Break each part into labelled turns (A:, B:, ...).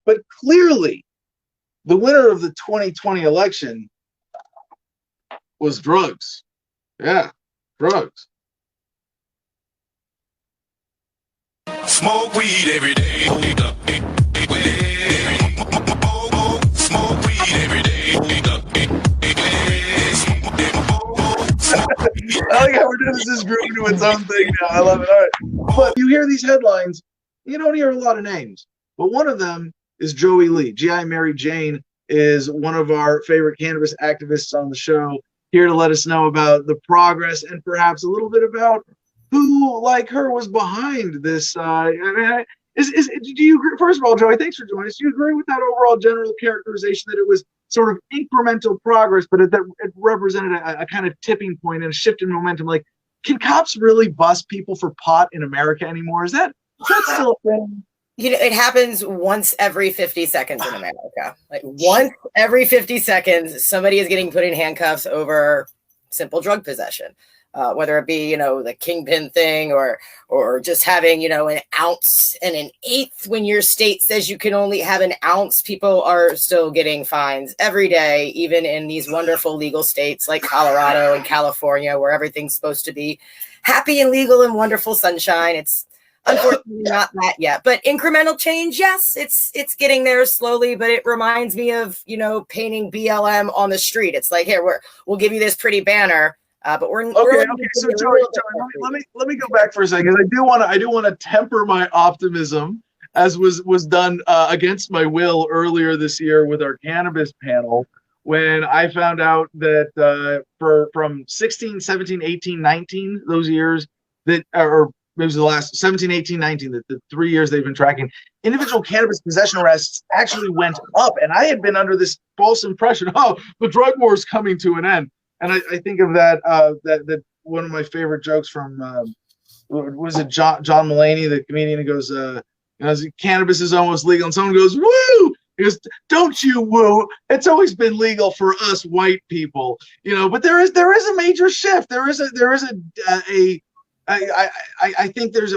A: But clearly, the winner of the 2020 election was drugs. Yeah, drugs.
B: Smoke weed every day. Smoke weed every day.
A: I like how we're doing this group into its own thing now. I love it. All right. But you hear these headlines, you don't hear a lot of names. But one of them is Joey Lee. G.I. Mary Jane is one of our favorite cannabis activists on the show, here to let us know about the progress and perhaps a little bit about who, like her, was behind this. Do you agree? First of all, Joey, thanks for joining us. Do you agree with that overall general characterization that it was sort of incremental progress, but it represented a kind of tipping point and a shift in momentum? Like, can cops really bust people for pot in America anymore? Is that still a thing?
C: It happens once every 50 seconds in America. Like once every 50 seconds, somebody is getting put in handcuffs over simple drug possession. Whether it be, the kingpin thing or just having, an ounce and an eighth when your state says you can only have an ounce. People are still getting fines every day, even in these wonderful legal states like Colorado and California, where everything's supposed to be happy and legal and wonderful sunshine. It's unfortunately not that yet, but incremental change. Yes, it's getting there slowly, but it reminds me of, painting BLM on the street. It's like, here, we'll give you this pretty banner. But we're
A: okay. So Joey, let me go back for a second, because I do want to temper my optimism, as was done against my will earlier this year with our cannabis panel, when I found out that from 16, 17, 18, 19, those years that, or it was the last 17, 18, 19, that the 3 years they've been tracking, individual cannabis possession arrests actually went up, and I had been under this false impression, the drug war is coming to an end. And I think of that one of my favorite jokes from was it John Mulaney, the comedian, who goes, cannabis is almost legal, and someone goes, woo! He goes, don't you woo? It's always been legal for us white people, But there is a major shift. I think there's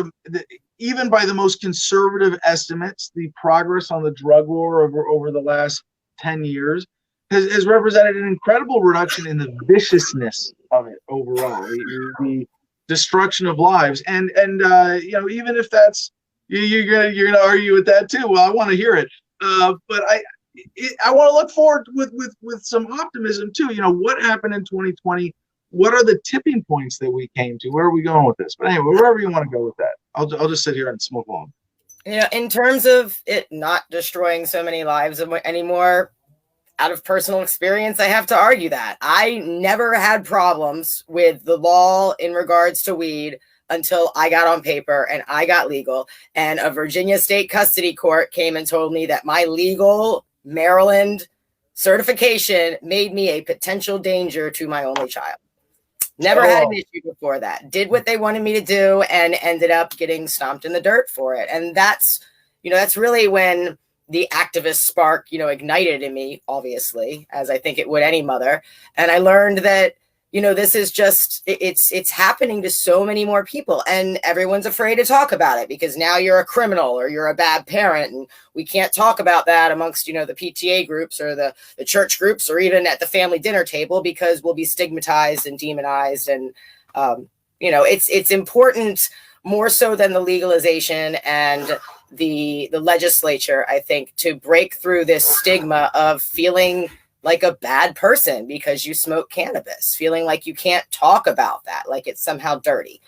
A: even by the most conservative estimates, the progress on the drug war over the last 10 years. Has represented an incredible reduction in the viciousness of it overall, the destruction of lives, and even if that's you're gonna argue with that too. Well, I want to hear it, but I want to look forward with some optimism too. What happened in 2020? What are the tipping points that we came to? Where are we going with this? But anyway, wherever you want to go with that, I'll just sit here and smoke along.
C: In terms of it not destroying so many lives anymore. Out of personal experience, I have to argue that I never had problems with the law in regards to weed until I got on paper and I got legal. And a Virginia state custody court came and told me that my legal Maryland certification made me a potential danger to my only child. Never had an issue before that. Did what they wanted me to do and ended up getting stomped in the dirt for it. And that's really when the activist spark, ignited in me, obviously, as I think it would any mother. And I learned that, this is just, it's happening to so many more people, and everyone's afraid to talk about it because now you're a criminal or you're a bad parent. And we can't talk about that amongst, the PTA groups or the church groups or even at the family dinner table because we'll be stigmatized and demonized. And, it's important more so than the legalization and the legislature, I think, to break through this stigma of feeling like a bad person because you smoke cannabis, feeling like you can't talk about that, like it's somehow dirty.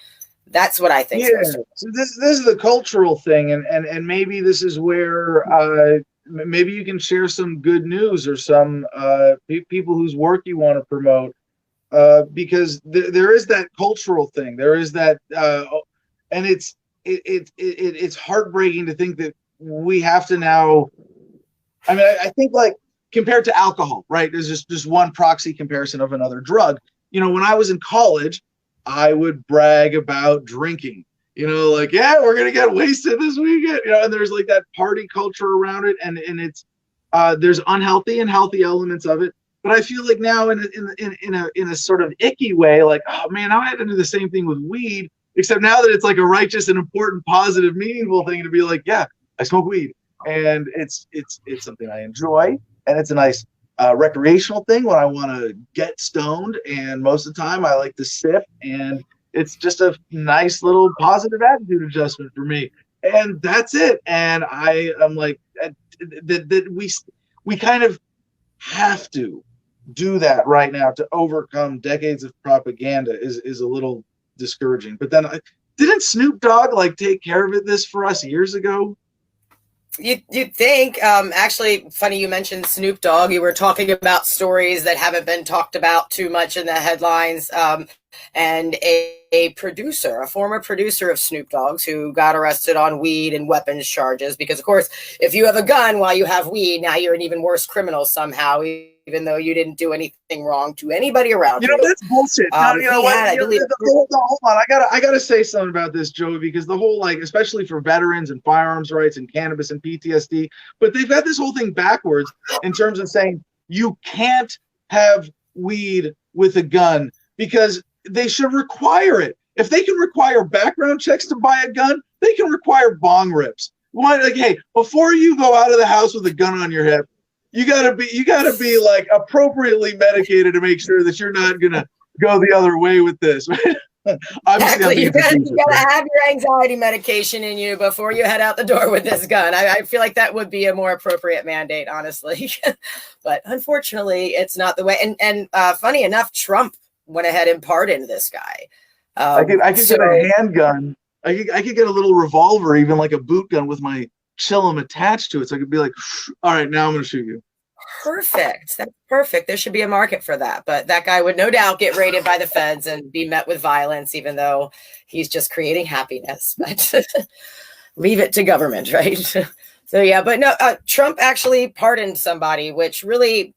C: That's what I think.
A: Yeah, so this is the cultural thing, and maybe this is where maybe you can share some good news or some people whose work you want to promote, because there is that cultural thing. There is that, and it's heartbreaking to think that we have to now. I mean, I think, like, compared to alcohol, right? There's just one proxy comparison of another drug. When I was in college, I would brag about drinking. Like, yeah, we're gonna get wasted this weekend. And there's like that party culture around it, and it's there's unhealthy and healthy elements of it. But I feel like now in a sort of icky way, like, oh man, now I had to do the same thing with weed. Except now that it's like a righteous and important, positive, meaningful thing to be like, yeah, I smoke weed. and it's something I enjoy, and it's a nice recreational thing when I want to get stoned. And most of the time, I like to sip, and it's just a nice little positive attitude adjustment for me, and that's it. And I'm like that we kind of have to do that right now to overcome decades of propaganda is a little discouraging. But then didn't Snoop Dogg like take care of this for us years ago?
C: You'd think. Actually, funny you mentioned Snoop Dogg. You were talking about stories that haven't been talked about too much in the headlines. And a producer, a former producer of Snoop Dogg's, who got arrested on weed and weapons charges. Because, of course, if you have a gun while you have weed, now you're an even worse criminal somehow, even though you didn't do anything wrong to anybody around you.
A: That's bullshit. You know what?
C: Had,
A: hold on. I gotta say something about this, Joey, because the whole, like, especially for veterans and firearms rights and cannabis and PTSD, but they've got this whole thing backwards in terms of saying you can't have weed with a gun because they should require it. If they can require background checks to buy a gun, they can require bong rips. Why, like, hey, before you go out of the house with a gun on your hip, you gotta be like appropriately medicated to make sure that you're not gonna go the other way with this.
C: Exactly. You gotta have your anxiety medication in you before you head out the door with this gun. I feel like that would be a more appropriate mandate, honestly. But unfortunately, it's not the way. And funny enough, Trump went ahead and pardoned this guy.
A: I could get a handgun. I could get a little revolver, even like a boot gun with my chillum attached to it, so I could be like, all right, now I'm going to shoot you.
C: Perfect. That's perfect. There should be a market for that. But that guy would no doubt get raided by the feds and be met with violence, even though he's just creating happiness. But leave it to government, right? So yeah, but no, Trump actually pardoned somebody, which really,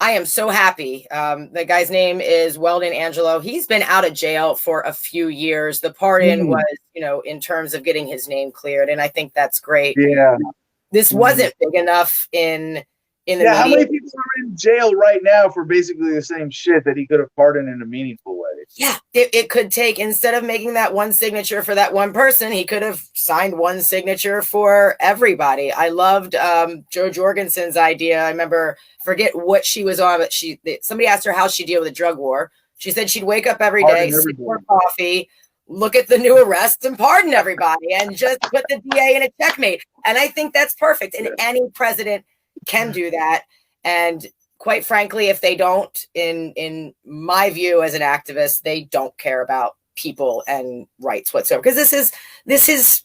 C: I am so happy. The guy's name is Weldon Angelo. He's been out of jail for a few years. The pardon was, in terms of getting his name cleared. And I think that's great.
A: Yeah.
C: This wasn't big enough in the media.
A: How many people are in jail right now for basically the same shit that he could have pardoned in a meaningful way?
C: Yeah, it could take, instead of making that one signature for that one person, he could have signed one signature for everybody. I loved Jo Jorgensen's idea. I remember, forget what she was on, but somebody asked her how she deal with the drug war. She said she'd wake up every day, sip more coffee, look at the new arrests and pardon everybody and just put the DA in a checkmate. And I think that's perfect. And any president can do that. And quite frankly, if they don't, in my view as an activist, they don't care about people and rights whatsoever. Because this is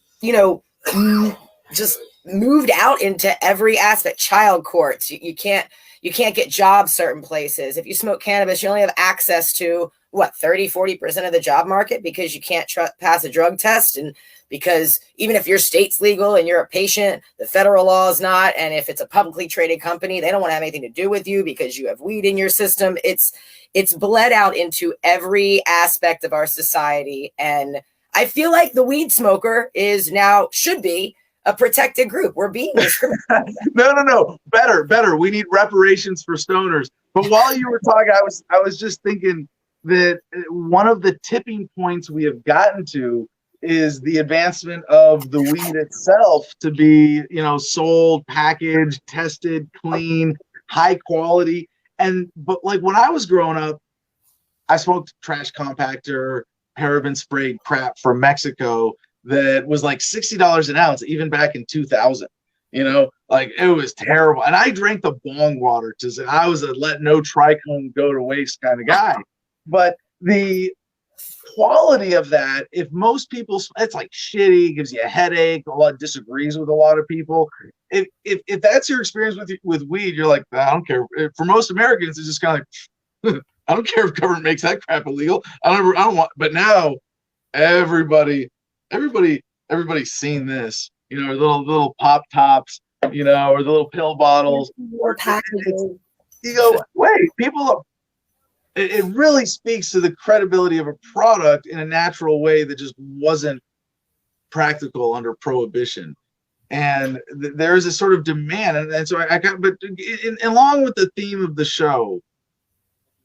C: just moved out into every aspect. Child courts, you can't get jobs certain places. If you smoke cannabis, you only have access to 30-40% of the job market because you can't pass a drug test. And because even if your state's legal and you're a patient, the federal law is not. And if it's a publicly traded company, they don't want to have anything to do with you because you have weed in your system. It's bled out into every aspect of our society. And I feel like the weed smoker should be a protected group. We're being discriminated.
A: No. Better. We need reparations for stoners. But while you were talking, I was just thinking that one of the tipping points we have gotten to is the advancement of the weed itself to be, sold, packaged, tested, clean, high quality. But like when I was growing up, I smoked trash compactor, paraben sprayed crap from Mexico that was like $60 an ounce, even back in 2000. Like it was terrible. And I drank the bong water because I was a let no trichome go to waste kind of guy. But the quality of that, if most people, it's like shitty, gives you a headache, disagrees with a lot of people. If that's your experience with weed, you're like, I don't care. For most Americans, it's just kind of like, I don't care if government makes that crap illegal. I don't want. But now, everybody's seen this. Little pop tops, or the little pill bottles. You go, wait, people. It really speaks to the credibility of a product in a natural way that just wasn't practical under prohibition. And there is a sort of demand. And so along with the theme of the show,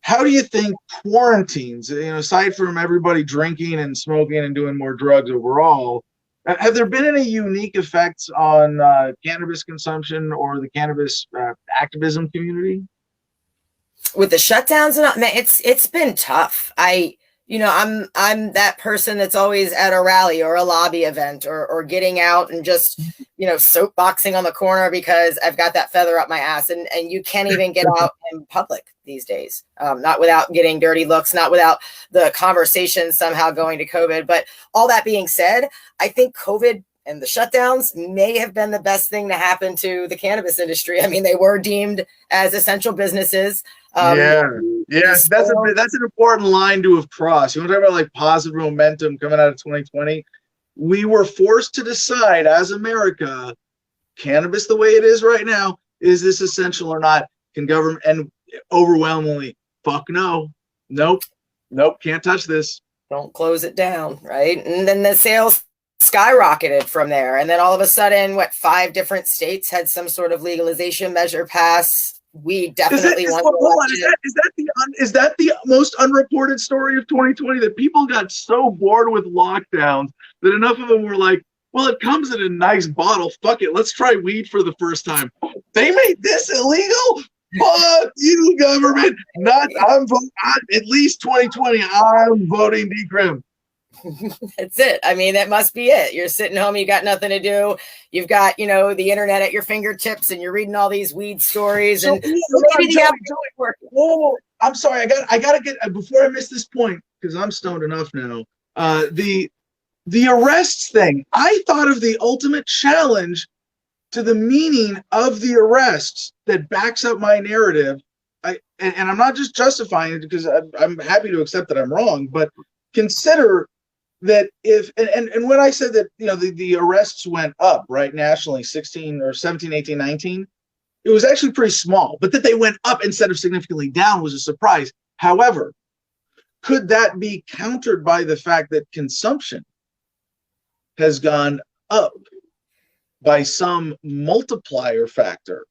A: how do you think quarantines, aside from everybody drinking and smoking and doing more drugs overall, Have there been any unique effects on cannabis consumption or the cannabis activism community?
C: With the shutdowns and all, man, it's been tough. I'm that person that's always at a rally or a lobby event or getting out and just, soapboxing on the corner because I've got that feather up my ass, and you can't even get out in public these days, not without getting dirty looks, not without the conversation somehow going to COVID. But all that being said, I think COVID and the shutdowns may have been the best thing to happen to the cannabis industry. I mean, they were deemed as essential businesses.
A: That's an important line to have crossed. You want to talk about like positive momentum coming out of 2020? We were forced to decide as America, cannabis the way it is right now, is this essential or not? Can government, and overwhelmingly, fuck no, nope, can't touch this.
C: Don't close it down, right? And then the sales skyrocketed from there. And then all of a sudden, 5 different states had some sort of legalization measure pass. We definitely want
A: is that the most unreported story of 2020, that people got so bored with lockdowns that enough of them were like, well, it comes in a nice bottle, fuck it, let's try weed for the first time. They made this illegal? Fuck you, government. At least 2020, I'm voting decrim.
C: That's it. I mean, that must be it. You're sitting home, you got nothing to do. You've got, the internet at your fingertips, and you're reading all these weed stories. I'm
A: sorry. I gotta get, before I miss this point, because I'm stoned enough now. The arrests thing. I thought of the ultimate challenge to the meaning of the arrests that backs up my narrative. And I'm not just justifying it because I'm happy to accept that I'm wrong, but consider that if and when I said that the arrests went up right nationally, 16 or 17, 18, 19, it was actually pretty small, but that they went up instead of significantly down was a surprise. However, could that be countered by the fact that consumption has gone up by some multiplier factor?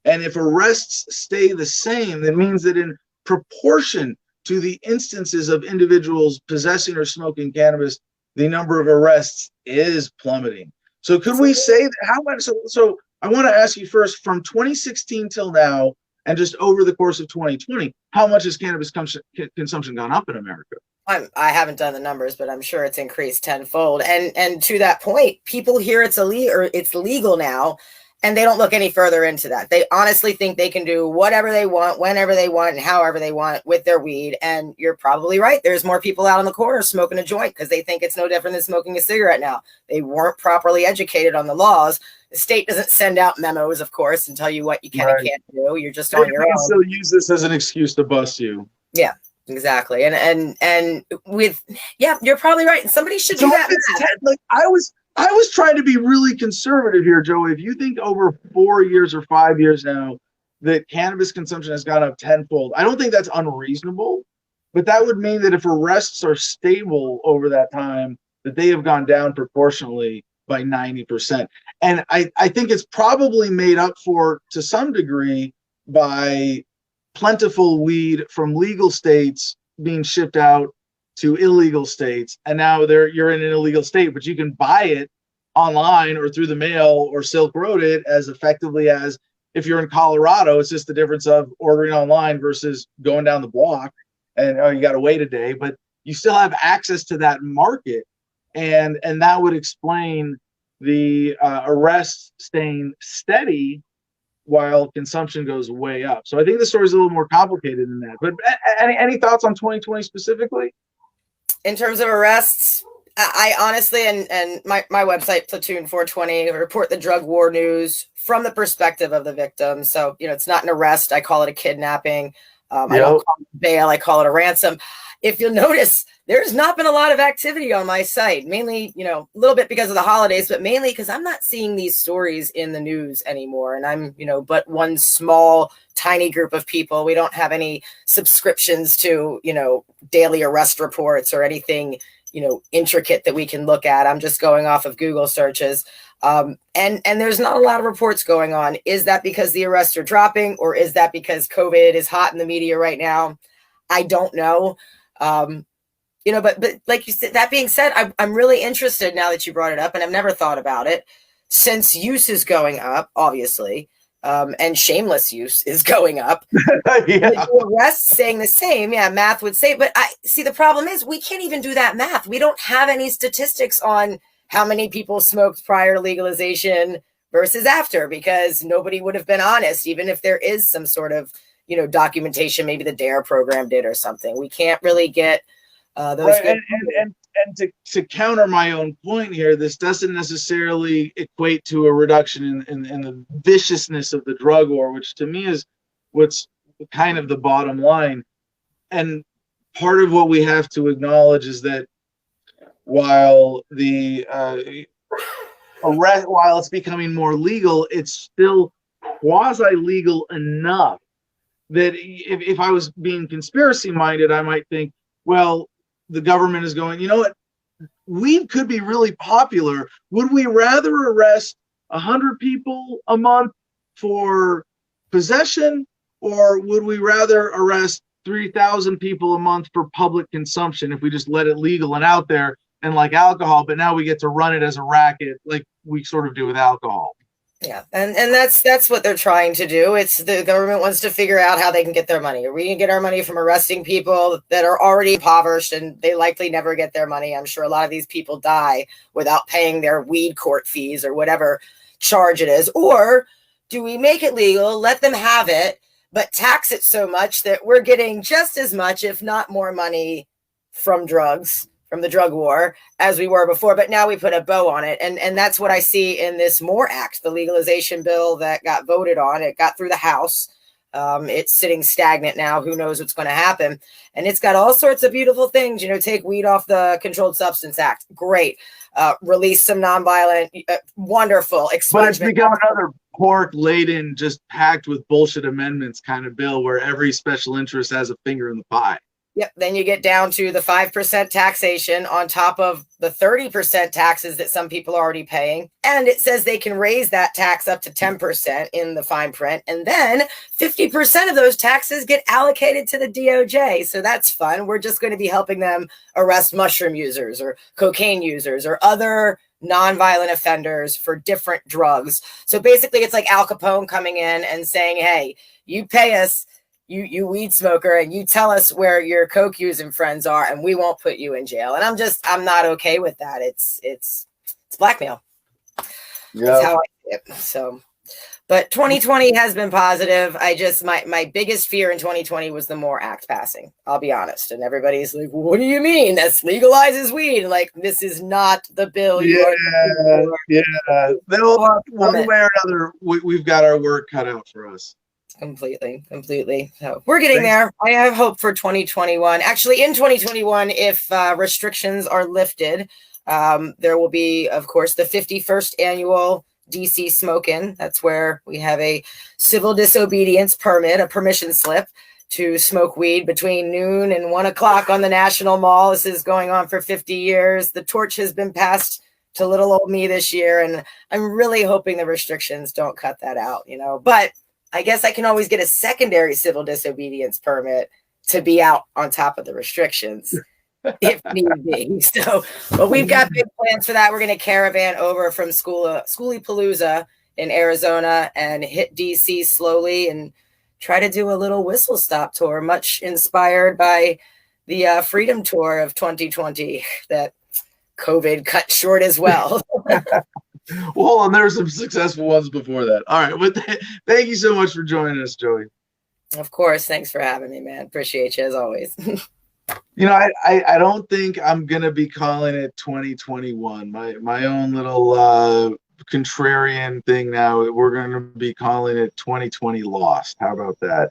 A: And if arrests stay the same, that means that in proportion to the instances of individuals possessing or smoking cannabis, the number of arrests is plummeting. So could we say that how much? So I want to ask you first, from 2016 till now, and just over the course of 2020, how much has cannabis consumption gone up in America?
C: I haven't done the numbers, but I'm sure it's increased tenfold. And to that point, people hear it's illegal or it's legal now, and they don't look any further into that. They honestly think they can do whatever they want, whenever they want, and however they want with their weed. And you're probably right. There's more people out on the corner smoking a joint because they think it's no different than smoking a cigarette now. They weren't properly educated on the laws. The state doesn't send out memos, of course, and tell you what you can and can't do. You're just on your own.
A: Still use this as an excuse to bust you.
C: Yeah, exactly. And with, you're probably right. And somebody should do that.
A: I was trying to be really conservative here, Joey. If you think over 4 years or 5 years now that cannabis consumption has gone up tenfold, I don't think that's unreasonable, but that would mean that if arrests are stable over that time, that they have gone down proportionally by 90%. And I think it's probably made up for to some degree by plentiful weed from legal states being shipped out to illegal states, and now you're in an illegal state, but you can buy it online or through the mail or Silk Road it as effectively as if you're in Colorado. It's just the difference of ordering online versus going down the block and you got to wait a day, but you still have access to that market, and that would explain the arrests staying steady while consumption goes way up. So I think the story is a little more complicated than that. But any thoughts on 2020 specifically?
C: In terms of arrests, I honestly, and my website, Platoon 420, report the drug war news from the perspective of the victim. So, it's not an arrest. I call it a kidnapping. I don't call it bail. I call it a ransom. If you'll notice, there's not been a lot of activity on my site, mainly, a little bit because of the holidays, but mainly because I'm not seeing these stories in the news anymore. And I'm, but one small, tiny group of people. We don't have any subscriptions to, daily arrest reports or anything, intricate that we can look at. I'm just going off of Google searches. And there's not a lot of reports going on. Is that because the arrests are dropping, or is that because COVID is hot in the media right now? I don't know. But like you said, that being said, I'm really interested now that you brought it up, and I've never thought about it. Since use is going up, obviously, and shameless use is going up.
A: Yeah.
C: The rest saying the same, yeah, math would say. But I see the problem is we can't even do that math. We don't have any statistics on how many people smoked prior to legalization versus after, because nobody would have been honest, even if there is some sort of documentation. Maybe the DARE program did or something. We can't really get those.
A: Right, and to counter my own point here, this doesn't necessarily equate to a reduction in the viciousness of the drug war, which to me is what's kind of the bottom line. And part of what we have to acknowledge is that while the while it's becoming more legal, it's still quasi-legal enough that if I was being conspiracy minded, I might think, well, the government is going, you know what, weed could be really popular. Would we rather arrest 100 people a month for possession, or would we rather arrest 3,000 people a month for public consumption if we just let it legal and out there, and like alcohol, but now we get to run it as a racket like we sort of do with alcohol?
C: Yeah, and that's what they're trying to do. It's the government wants to figure out how they can get their money. Are we going to get our money from arresting people that are already impoverished and they likely never get their money? I'm sure a lot of these people die without paying their weed court fees or whatever charge it is. Or do we make it legal, let them have it, but tax it so much that we're getting just as much, if not more money from drugs, from the drug war, as we were before, but now we put a bow on it. And that's what I see in this MORE Act, the legalization bill that got voted on. It got through the House. It's sitting stagnant now. Who knows what's going to happen? And it's got all sorts of beautiful things. Take weed off the Controlled Substance Act. Great. Release some nonviolent, wonderful expungement.
A: But it's become another pork-laden, just packed with bullshit amendments kind of bill where every special interest has a finger in the pie.
C: Yep. Then you get down to the 5% taxation on top of the 30% taxes that some people are already paying. And it says they can raise that tax up to 10% in the fine print. And then 50% of those taxes get allocated to the DOJ. So that's fun. We're just going to be helping them arrest mushroom users or cocaine users or other nonviolent offenders for different drugs. So basically, it's like Al Capone coming in and saying, hey, you pay us, you weed smoker, and you tell us where your coke using friends are, and we won't put you in jail. And I'm not okay with that. It's blackmail. Yeah. That's how I see it. So, but 2020 has been positive. My biggest fear in 2020 was the MORE Act passing. I'll be honest. And everybody's like, well, what do you mean? That's legalizes weed. Like, this is not the bill.
A: Yeah. One way or another, we've got our work cut out for us.
C: Completely. So we're getting there. I have hope for 2021. Actually, in 2021, if restrictions are lifted, there will be, of course, the 51st annual DC Smoke-In. That's where we have a civil disobedience permit, a permission slip to smoke weed between noon and 1 o'clock on the National Mall. This is going on for 50 years. The torch has been passed to little old me this year, and I'm really hoping the restrictions don't cut that out, But I guess I can always get a secondary civil disobedience permit to be out on top of the restrictions if need be. So, but we've got big plans for that. We're going to caravan over from Schoolypalooza in Arizona and hit DC slowly and try to do a little whistle stop tour, much inspired by the Freedom Tour of 2020 that COVID cut short as well.
A: Well, and there were some successful ones before that. All right. But thank you so much for joining us, Joey.
C: Of course. Thanks for having me, man. Appreciate you as always.
A: I don't think I'm going to be calling it 2021. My own little contrarian thing now. We're going to be calling it 2020 Lost. How about that?